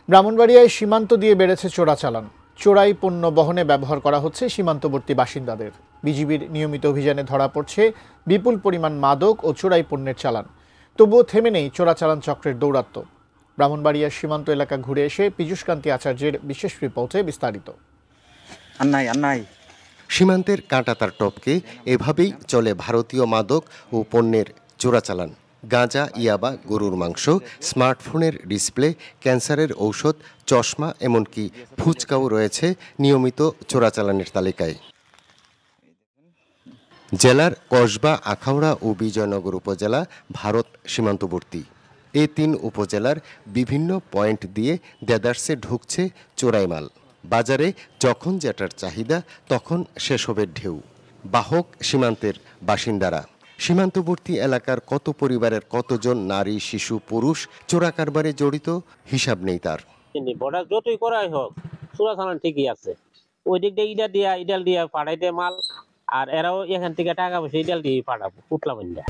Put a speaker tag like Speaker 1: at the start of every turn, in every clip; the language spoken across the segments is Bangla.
Speaker 1: ব্রাহ্মণবাড়িয়ায় সীমান্ত দিয়ে বেড়েছে চোরাচালান। চোরাই পণ্য বহনে ব্যবহার করা হচ্ছে সীমান্তবর্তী বাসিন্দাদের। বিজিবির নিয়মিত অভিযানে ধরা পড়ছে বিপুল পরিমাণ মাদক ও চোরাই পণ্যের চালান। তবুও থেমে নেই চোরাচালান চক্রের দৌরাত্ম্য। ব্রাহ্মণবাড়িয়ার সীমান্ত এলাকা ঘুরে এসে পীযূষকান্তি আচার্যের বিশেষ রিপোর্টে বিস্তারিত।
Speaker 2: সীমান্তের কাঁটাতার টপকে এভাবেই চলে ভারতীয় মাদক ও পণ্যের চোরাচালান। গাঁজা, ইয়াবা, গরুর মাংস, স্মার্টফোনের ডিসপ্লে, ক্যান্সারের ঔষধ, চশমা, এমনকি ফুচকাও রয়েছে নিয়মিত চোরাচালানের তালিকায়। জেলার কসবা, আখাউড়া ও বিজয়নগর উপজেলা ভারত সীমান্তবর্তী। এই তিন উপজেলার বিভিন্ন পয়েন্ট দিয়ে দেদারসে ঢুকছে চোরাই মাল। বাজারে যখন যেটার চাহিদা তখন সেসবের ঢেউ। বাহক সীমান্তের বাসিন্দারা। সীমান্তবর্তী এলাকার কত পরিবারের কতজন নারী, শিশু, পুরুষ চোরা কারবারে জড়িত হিসাব নেই তার।
Speaker 3: বর্ডার যতই করাই হোক চোরাচালান ঠিকই আছে। ওই দিক দিয়ে ইডাল দিয়া পাঠাই দেয় মাল, আর এরাও এখান থেকে টাকা পয়সা ইডাল দিয়ে পাঠাবো পুটলা বন্ধা।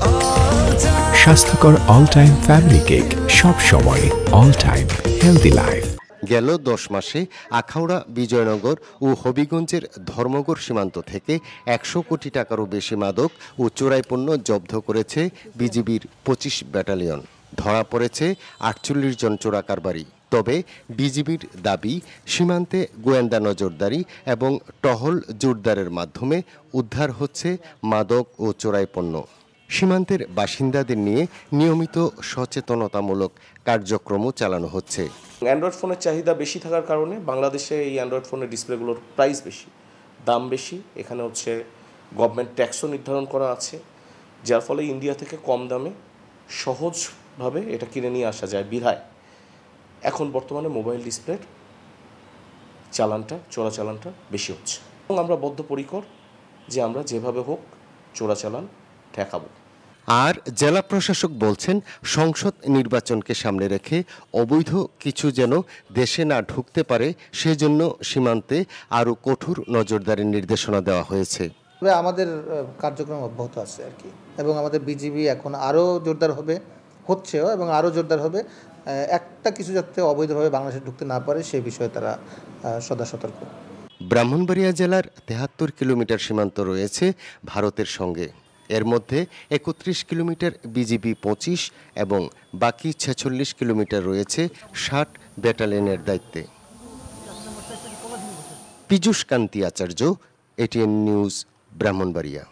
Speaker 4: স্বাস্থ্যকর অল টাইম ফ্যামিলি কেক, সব সময় অল টাইম হেলদি লাইফ।
Speaker 2: গেল 10 মাসে আখাউড়া, বিজয়নগর ও হবিগঞ্জের ধর্মগড় সীমান্ত থেকে 100 কোটি টাকারও বেশি মাদক ও চোরাই পণ্য জব্দ করেছে বিজিবির 25 ব্যাটালিয়ন। ধরা পড়েছে 48 জন চোরা কারবারি। তবে বিজিবির দাবি, সীমান্তে গোয়েন্দা নজরদারি এবং টহল জোরদারের মাধ্যমে উদ্ধার হচ্ছে মাদক ও চোরাই পণ্য। সীমান্তের বাসিন্দাদের নিয়ে নিয়মিত সচেতনতামূলক কার্যক্রমও চালানো হচ্ছে।
Speaker 5: অ্যান্ড্রয়েড ফোনের চাহিদা বেশি থাকার কারণে বাংলাদেশে এই অ্যান্ড্রয়েড ফোনের ডিসপ্লেগুলোর প্রাইস বেশি, দাম বেশি। এখানে হচ্ছে গভর্নমেন্ট ট্যাক্সও নির্ধারণ করা আছে, যার ফলে ইন্ডিয়া থেকে কম দামে সহজভাবে এটা কিনে নিয়ে আসা যায় বিধায় এখন বর্তমানে মোবাইল ডিসপ্লের চোরাচালানটা বেশি হচ্ছে। এবং আমরা বদ্ধপরিকর যে আমরা যেভাবে হোক চোরাচালান ঠেকাবো।
Speaker 2: আর জেলা প্রশাসক বলছেন, সংসদ নির্বাচনকে সামনে রেখে অবৈধ কিছু যেন দেশে না ঢুকতে পারে, সেজন্য সীমান্তে আরও কঠোর নজরদারির নির্দেশনা দেওয়া হয়েছে।
Speaker 6: আমাদের কার্যক্রম অব্যাহত আছে আর কি, এবং আমাদের বিজিবি এখন আরও জোরদার হচ্ছেও এবং আরও জোরদার হবে। একটা কিছু যাতে অবৈধভাবে বাংলাদেশে ঢুকতে না পারে সেই বিষয়ে তারা সদা সতর্ক।
Speaker 2: ব্রাহ্মণবাড়িয়া জেলার 73 কিলোমিটার সীমান্ত রয়েছে ভারতের সঙ্গে। এর মধ্যে 31 কিলোমিটার বিজিবি 25 এবং বাকি 46 কিলোমিটার রয়েছে 60 ব্যাটালিয়নের দায়িত্বে। পীযূষকান্তি আচার্য, এটিএন নিউজ, ব্রাহ্মণবাড়িয়া।